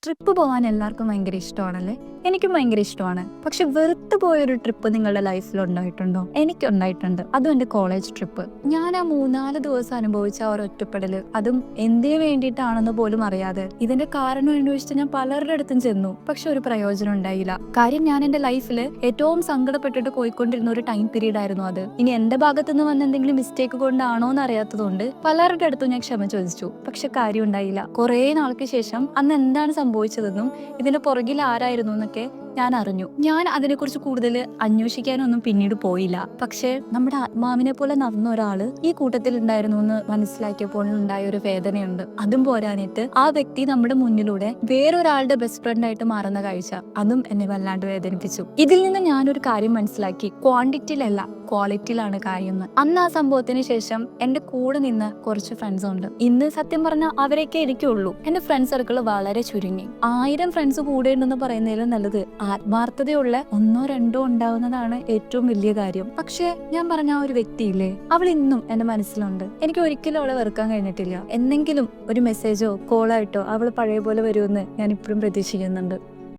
Trip പോകാൻ എല്ലാവർക്കും ഭയങ്കര ഇഷ്ടമാണല്ലേ? എനിക്കും ഭയങ്കര ഇഷ്ടമാണ്. പക്ഷെ വെറുത്ത് പോയൊരു ട്രിപ്പ് നിങ്ങളുടെ ലൈഫിൽ ഉണ്ടായിട്ടുണ്ടോ? എനിക്കുണ്ടായിട്ടുണ്ട്. അതും എൻ്റെ കോളേജ് ട്രിപ്പ്. ഞാൻ ആ 3-4 ദിവസം അനുഭവിച്ച ആ ഒരു ഒറ്റപ്പെടല്, അതും എന്തിനു വേണ്ടിയിട്ടാണെന്ന് പോലും അറിയാതെ ഇതിന്റെ കാരണം അന്വേഷിച്ച് ഞാൻ പലരുടെ അടുത്തും ചെന്നു. പക്ഷെ ഒരു പ്രയോജനം ഉണ്ടായില്ല. കാര്യം ഞാൻ എൻ്റെ ലൈഫിൽ ഏറ്റവും സങ്കടപ്പെട്ടിട്ട് പോയിക്കൊണ്ടിരുന്ന ഒരു ടൈം പീരീഡ് ആയിരുന്നു അത്. ഇനി എന്റെ ഭാഗത്തുനിന്ന് വന്ന എന്തെങ്കിലും മിസ്റ്റേക്ക് കൊണ്ടാണോ എന്ന് അറിയാത്തതുകൊണ്ട് പലരുടെ അടുത്തും ഞാൻ ക്ഷമ ചോദിച്ചു. പക്ഷെ കാര്യം ഉണ്ടായില്ല. കുറേ നാൾക്ക് ശേഷം അന്ന് എന്താണ് സംഭവിച്ചതെന്നും ഇതിന്റെ പുറകിൽ ആരായിരുന്നു എന്നൊക്കെ ഞാൻ അറിഞ്ഞു. ഞാൻ അതിനെക്കുറിച്ച് കൂടുതൽ അന്വേഷിക്കാനൊന്നും പിന്നീട് പോയില്ല. പക്ഷെ നമ്മുടെ ആത്മാവിനെ പോലെ നടന്ന ഒരാള് ഈ കൂട്ടത്തിൽ ഉണ്ടായിരുന്നു എന്ന് മനസ്സിലാക്കിയപ്പോൾ ഉണ്ടായ ഒരു വേദനയുണ്ട്. അതും പോരാനിട്ട് ആ വ്യക്തി നമ്മുടെ മുന്നിലൂടെ വേറൊരാളുടെ ബെസ്റ്റ് ഫ്രണ്ട് ആയിട്ട് മാറുന്ന കാഴ്ച, അതും എന്നെ വല്ലാണ്ട് വേദനിപ്പിച്ചു. ഇതിൽ നിന്ന് ഞാനൊരു കാര്യം മനസ്സിലാക്കി, ക്വാണ്ടിറ്റിയിലല്ല ക്വാളിറ്റിയിലാണ് കാര്യം. അന്ന് ആ സംഭവത്തിന് ശേഷം എന്റെ കൂടെ നിന്ന് കുറച്ച് ഫ്രണ്ട്സ് ഉണ്ട്. ഇന്ന് സത്യം പറഞ്ഞാൽ അവരൊക്കെ എനിക്കുള്ളൂ. എന്റെ ഫ്രണ്ട് സർക്കിൾ വളരെ ചുരുങ്ങി. 1000 ഫ്രണ്ട്സ് കൂടെ ഉണ്ടെന്ന് പറയുന്നതിലും നല്ലത് ആത്മാർത്ഥതയുള്ള 1-2 ഉണ്ടാവുന്നതാണ് ഏറ്റവും വലിയ കാര്യം. പക്ഷെ ഞാൻ പറഞ്ഞ ആ ഒരു വ്യക്തിയില്ലേ, അവൾ ഇന്നും എന്റെ മനസ്സിലുണ്ട്. എനിക്ക് ഒരിക്കലും അവളെ വെറുക്കാൻ കഴിഞ്ഞിട്ടില്ല. എന്തെങ്കിലും ഒരു മെസ്സേജോ കോളായിട്ടോ അവൾ പഴയ പോലെ വരുമെന്ന് ഞാൻ ഇപ്പോഴും പ്രതീക്ഷിക്കുന്നുണ്ട്.